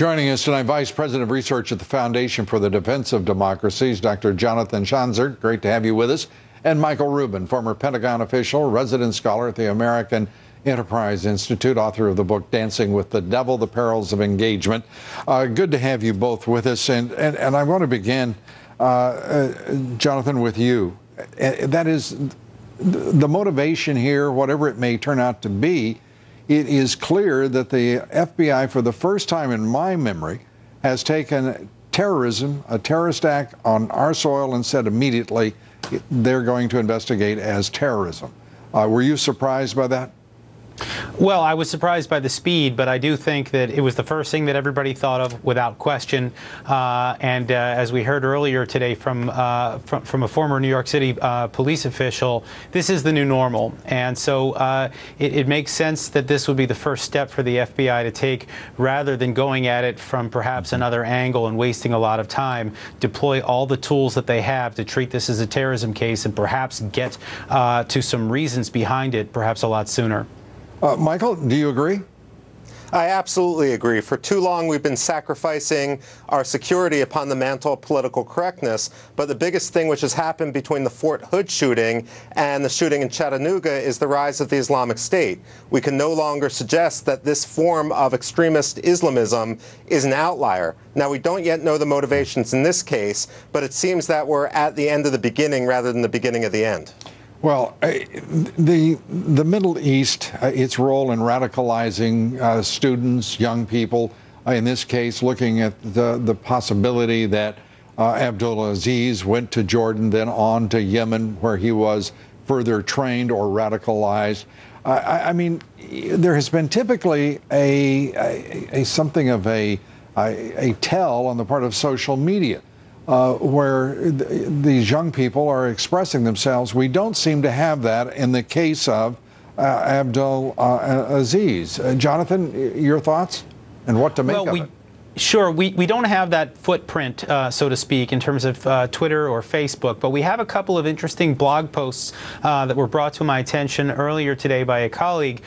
Joining us tonight, Vice President of Research at the Foundation for the Defense of Democracies, Dr. Jonathan Schanzer. Great to have you with us. And Michael Rubin, former Pentagon official, resident scholar at the American Enterprise Institute, author of the book Dancing with the Devil, The Perils of Engagement. Good to have you both with us. And I want to begin, Jonathan, with you. That is, the motivation here, whatever it may turn out to be, it is clear that the FBI, for the first time in my memory, has taken terrorism, a terrorist act on our soil, and said immediately they're going to investigate as terrorism. Were you surprised by that? Well, I was surprised by the speed, but I do think that it was the first thing that everybody thought of without question. As we heard earlier today from a former New York City police official, this is the new normal. And so it makes sense that this would be the first step for the FBI to take, rather than going at it from perhaps another angle and wasting a lot of time. Deploy all the tools that they have to treat this as a terrorism case and perhaps get to some reasons behind it perhaps a lot sooner. Michael, do you agree? I absolutely agree. For too long, we've been sacrificing our security upon the mantle of political correctness. But the biggest thing which has happened between the Fort Hood shooting and the shooting in Chattanooga is the rise of the Islamic State. We can no longer suggest that this form of extremist Islamism is an outlier. Now, we don't yet know the motivations in this case, but it seems that we're at the end of the beginning rather than the beginning of the end. Well, the Middle East, its role in radicalizing students, young people, in this case, looking at the possibility that Abdulaziz went to Jordan, then on to Yemen, where he was further trained or radicalized. I mean, there has been typically something of a tell on the part of social media. Where these young people are expressing themselves. We don't seem to have that in the case of Abdulaziz. Jonathan, your thoughts and what to make of it? Sure, we don't have that footprint, so to speak, in terms of Twitter or Facebook, but we have a couple of interesting blog posts that were brought to my attention earlier today by a colleague,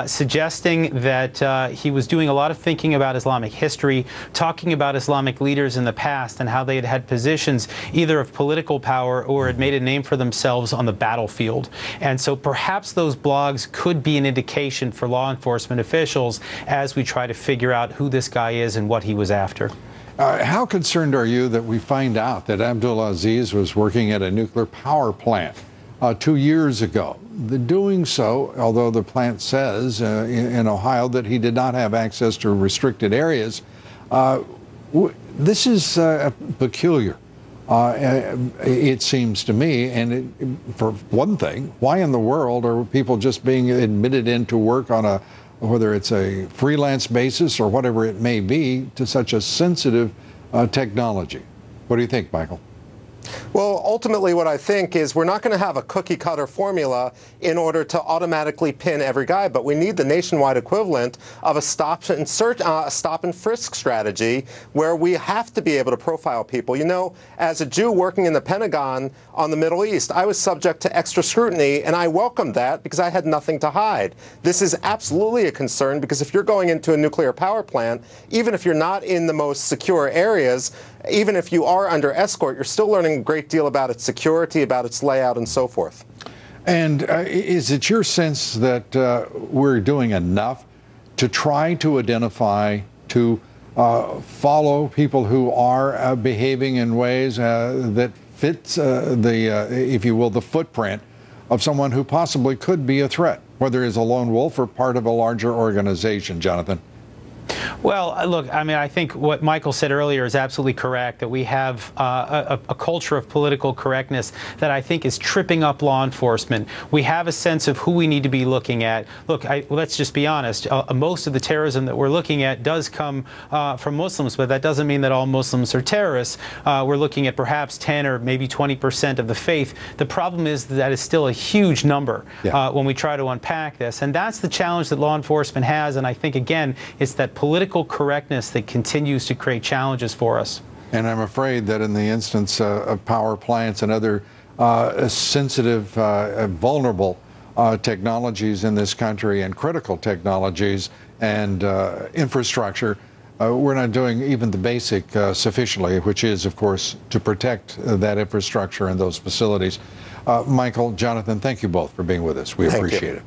suggesting that he was doing a lot of thinking about Islamic history, talking about Islamic leaders in the past and how they had had positions either of political power or had made a name for themselves on the battlefield. And so perhaps those blogs could be an indication for law enforcement officials as we try to figure out who this guy is and what he was after. How concerned are you that we find out that Abdulaziz was working at a nuclear power plant 2 years ago? The doing so, although the plant says in Ohio that he did not have access to restricted areas, this is peculiar, it seems to me. And for one thing, why in the world are people just being admitted into work on whether it's a freelance basis or whatever it may be, to such a sensitive technology? What do you think, Michael? Well, ultimately what I think is we're not going to have a cookie-cutter formula in order to automatically pin every guy, but we need the nationwide equivalent of a stop and frisk strategy where we have to be able to profile people. You know, as a Jew working in the Pentagon on the Middle East, I was subject to extra scrutiny, and I welcomed that because I had nothing to hide. This is absolutely a concern because if you're going into a nuclear power plant, even if you're not in the most secure areas, even if you are under escort, you're still learning a great deal about its security, about its layout, and so forth. And is it your sense that we're doing enough to try to identify, to follow people who are behaving in ways that fits if you will, the footprint of someone who possibly could be a threat, whether it's a lone wolf or part of a larger organization, Jonathan? Well, look, I mean, I think what Michael said earlier is absolutely correct, that we have a culture of political correctness that I think is tripping up law enforcement. We have a sense of who we need to be looking at. Look, let's just be honest. Most of the terrorism that we're looking at does come from Muslims, but that doesn't mean that all Muslims are terrorists. We're looking at perhaps 10 or maybe 20% of the faith. The problem is that is still a huge number when we try to unpack this. And that's the challenge that law enforcement has. And I think, again, it's that political correctness that continues to create challenges for us. And I'm afraid that in the instance of power plants and other sensitive, vulnerable technologies in this country, and critical technologies and infrastructure, we're not doing even the basic sufficiently, which is, of course, to protect that infrastructure and those facilities. Michael, Jonathan, thank you both for being with us. We appreciate it.